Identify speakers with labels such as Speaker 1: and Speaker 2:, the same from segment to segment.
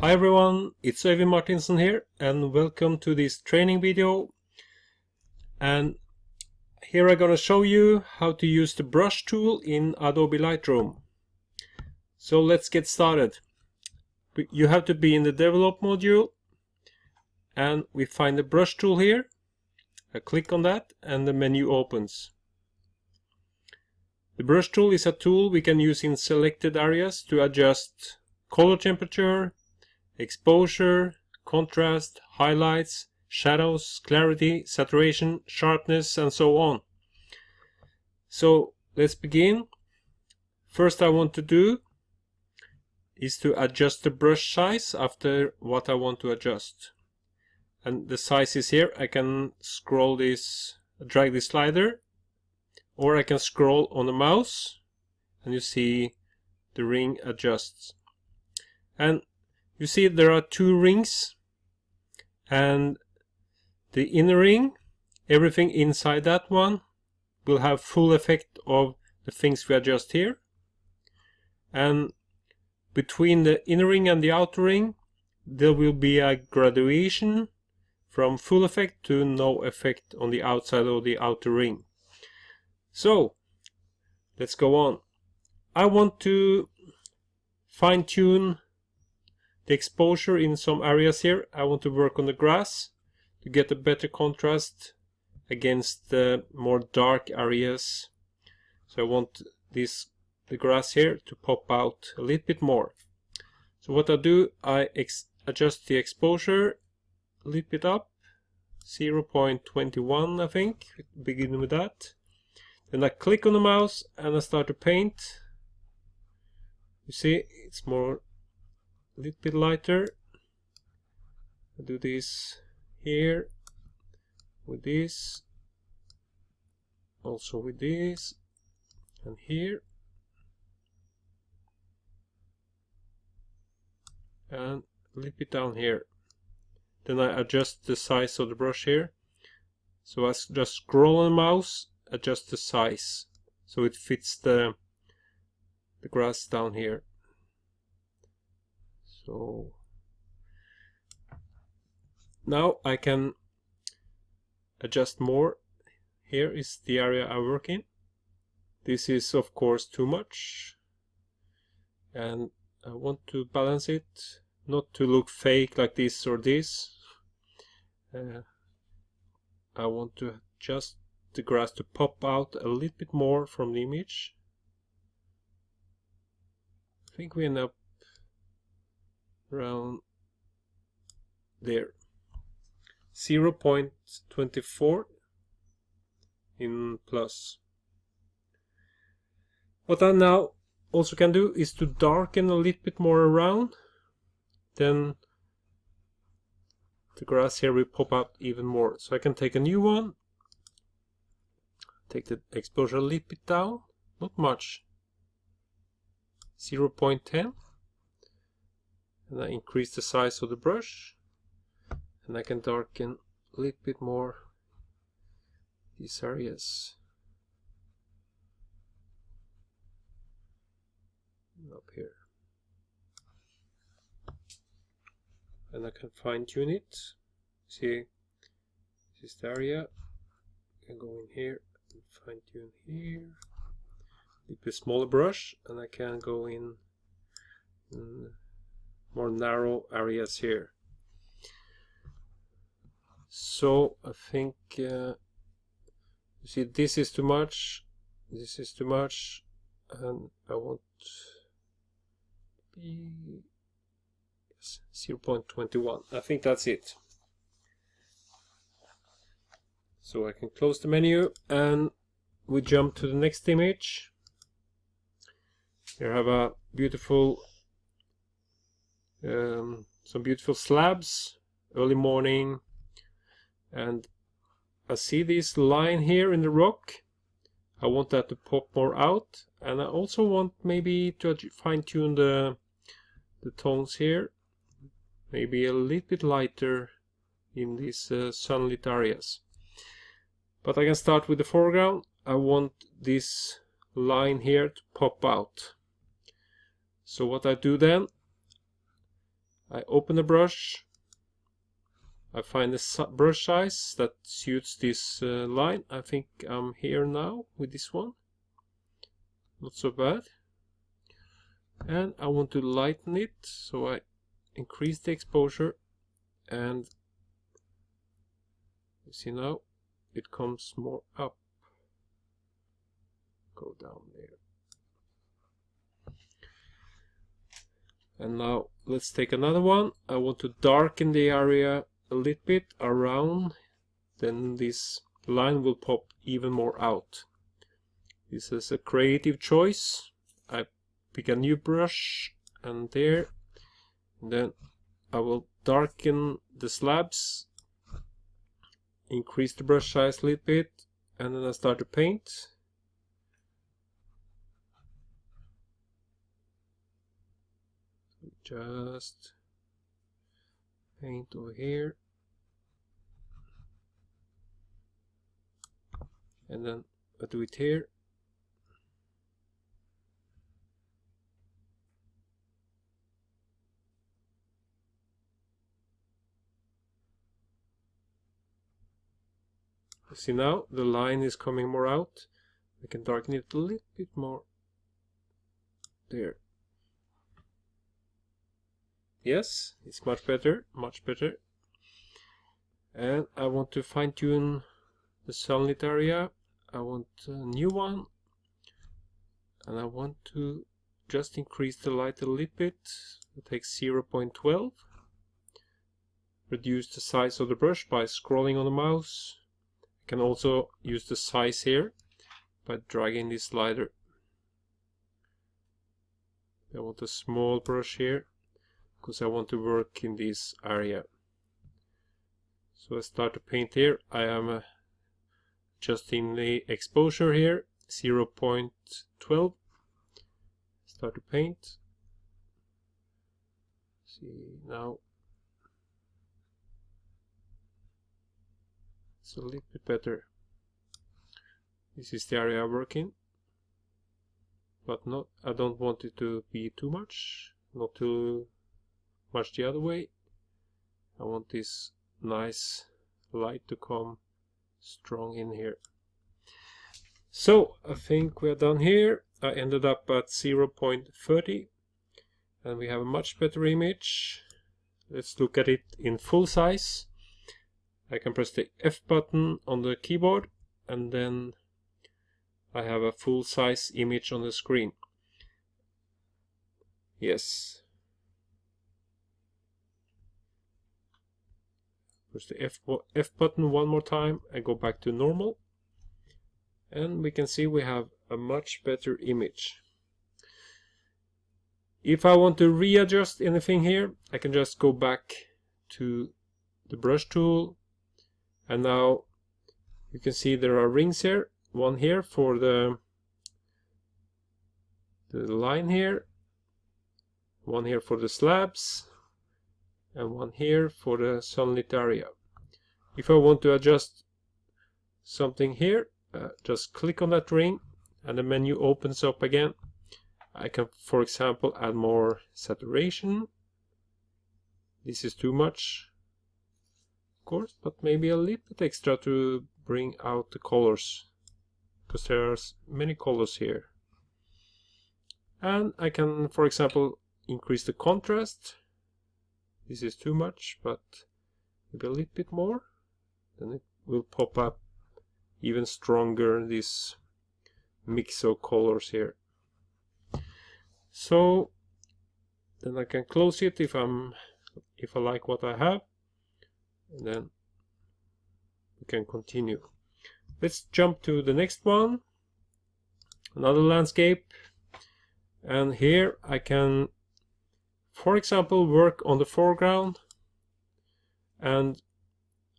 Speaker 1: Hi everyone, it's Øyvind Martinsen here and welcome to this training video. And here I'm gonna show you how to use the brush tool in Adobe Lightroom. So let's get started. You have to be in the develop module and we find the brush tool here. I click on that and the menu opens. The brush tool is a tool we can use in selected areas to adjust color temperature, exposure, contrast, highlights, shadows, clarity, saturation, sharpness, and so on. So let's begin. First I want to do is to adjust the brush size after what I want to adjust. And the size is here. I can scroll this, drag this slider, or I can scroll on the mouse and you see the ring adjusts. And you see there are two rings, and the inner ring, everything inside that one will have full effect of the things we adjust here. And between the inner ring and the outer ring there will be a graduation from full effect to no effect on the outside of the outer ring. So let's go on. I want to fine-tune the exposure in some areas here. I want to work on the grass to get a better contrast against the more dark areas. So I want the grass here to pop out a little bit more. So what I do, I adjust the exposure a little bit up, 0.21 I think, beginning with that. Then I click on the mouse and I start to paint. You see it's more a little bit lighter. I do this here with this, also with this, and here, and a little bit down here. Then I adjust the size of the brush here. So I just scroll on the mouse, adjust the size so it fits the grass down here. So now I can adjust more. Here is the area I work in. This is of course too much and I want to balance it, not to look fake like this or this. I want to adjust the grass to pop out a little bit more from the image. I think we end up around there, 0.24 in plus. What I now also can do is to darken a little bit more around. Then the grass here will pop out even more. So I can take a new one, take the exposure a little bit down, not much, 0.10. And I increase the size of the brush and I can darken a little bit more these areas. Up here. And I can fine tune it. See, this is the area. I can go in here and fine tune here. A little bit smaller brush and I can go in more narrow areas here. So I think you see this is too much, this is too much, and I want to be 0.21. I think that's it. So I can close the menu and we jump to the next image. Here I have a beautiful some beautiful slabs, early morning, and I see this line here in the rock. I want that to pop more out, and I also want maybe to fine-tune the tones here, maybe a little bit lighter in these sunlit areas. But I can start with the foreground. I want this line here to pop out. So what I do then, I open the brush, I find the brush size that suits this line. I think I'm here now with this one, not so bad. And I want to lighten it, so I increase the exposure, and you see now it comes more up. Go down there. And now let's take another one. I want to darken the area a little bit around, then this line will pop even more out. This is a creative choice. I pick a new brush and there, and then I will darken the slabs, increase the brush size a little bit, and then I start to paint. Just paint over here, and then I do it here. You see now the line is coming more out. I can darken it a little bit more there. Yes, it's much better, much better. And I want to fine-tune the sunlit area. I want a new one, and I want to just increase the light a little bit. I take 0.12, reduce the size of the brush by scrolling on the mouse. I can also use the size here by dragging this slider. I want a small brush here because I want to work in this area. So I start to paint here. I am adjusting the exposure here, 0.12. Start to paint. See now it's a little bit better. This is the area I work in, but not. I don't want it to be too much, not too much the other way. I want this nice light to come strong in here. So I think we're done here. I ended up at 0.30 and we have a much better image. Let's look at it in full size. I can press the F button on the keyboard and then I have a full size image on the screen. Yes. Press the F button one more time and go back to normal. And we can see we have a much better image. If I want to readjust anything here, I can just go back to the brush tool. And now you can see there are rings here. One here for the line here. One here for the slabs. And one here for the sunlit area. If I want to adjust something here, just click on that ring and the menu opens up again. I can, for example, add more saturation. This is too much, of course, but maybe a little bit extra to bring out the colors, because there are many colors here. And I can, for example, increase the contrast. This is too much, but maybe a little bit more. Then it will pop up even stronger, this mix of colors here. So then I can close it if I like what I have, and then we can continue. Let's jump to the next one, another landscape, and here I can, for example, work on the foreground, and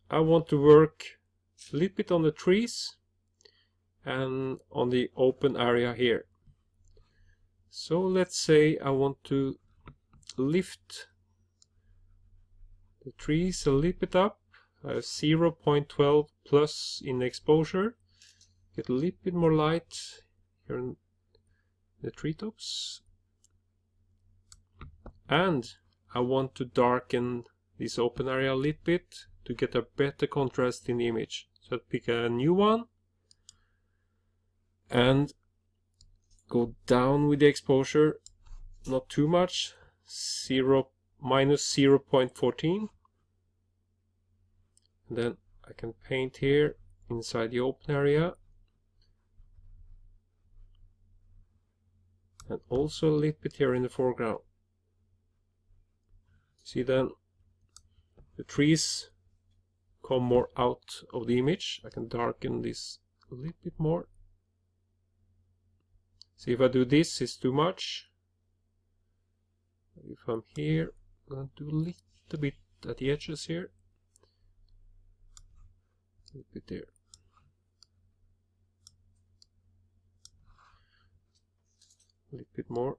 Speaker 1: I want to work a little bit on the trees and on the open area here. So let's say I want to lift the trees a little bit up, 0.12 plus in exposure, get a little bit more light here in the treetops, and I want to darken this open area a little bit to get a better contrast in the image. So I'll pick a new one and go down with the exposure, not too much, minus 0.14. Then I can paint here inside the open area, and also a little bit here in the foreground. See, then the trees come more out of the image. I can darken this a little bit more. See, if I do this, it's too much. If I'm here, I'm going to do a little bit at the edges here. A little bit there. A little bit more.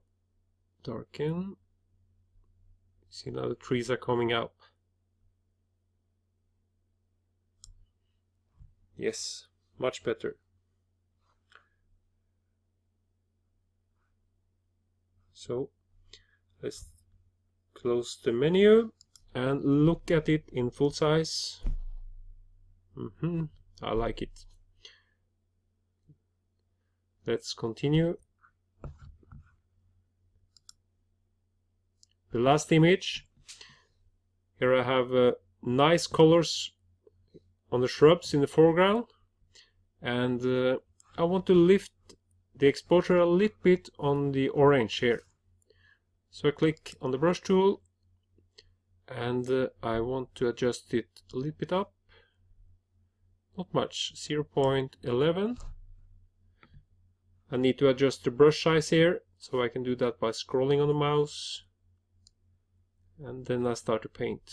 Speaker 1: Darken. See, now the trees are coming up. Yes, much better. So let's close the menu and look at it in full size. I like it. Let's continue. The last image. Here I have nice colors on the shrubs in the foreground, and I want to lift the exposure a little bit on the orange here. So I click on the brush tool and I want to adjust it a little bit up. Not much, 0.11. I need to adjust the brush size here, so I can do that by scrolling on the mouse, and then I start to paint.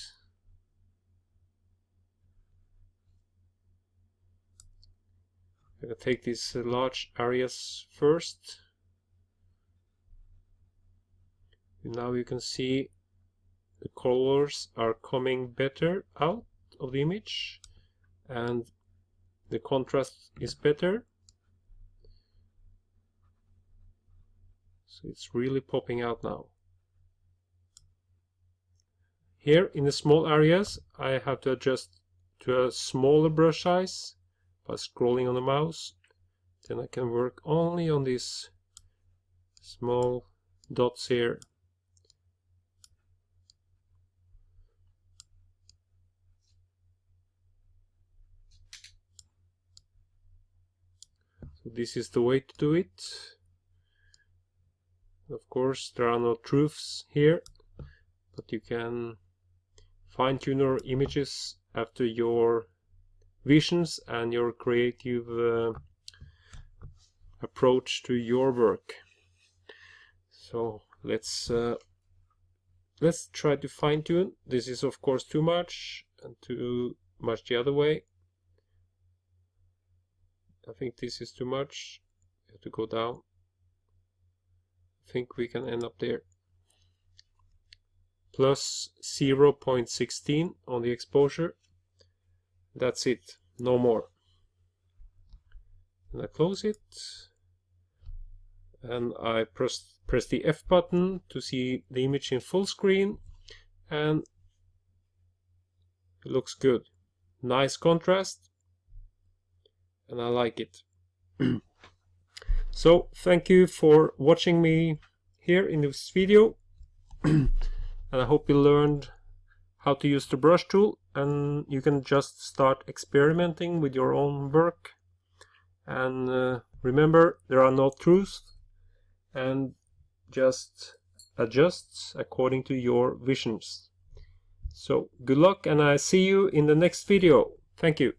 Speaker 1: I'm going to take these large areas first. And now you can see the colors are coming better out of the image, and the contrast is better. So it's really popping out now. Here in the small areas I have to adjust to a smaller brush size by scrolling on the mouse. Then I can work only on these small dots here. So this is the way to do it. Of course, there are no truths here, but you can fine-tune your images after your visions and your creative approach to your work. So let's try to fine-tune. This is of course too much, and too much the other way. I think this is too much. You have to go down. I think we can end up there. Plus 0.16 on the exposure. That's it, no more. And I close it, and I press the F button to see the image in full screen, and it looks good. Nice contrast, and I like it. So thank you for watching me here in this video. And I hope you learned how to use the brush tool, and you can just start experimenting with your own work. And remember, there are no truths, and just adjust according to your visions. So good luck, and I see you in the next video. Thank you.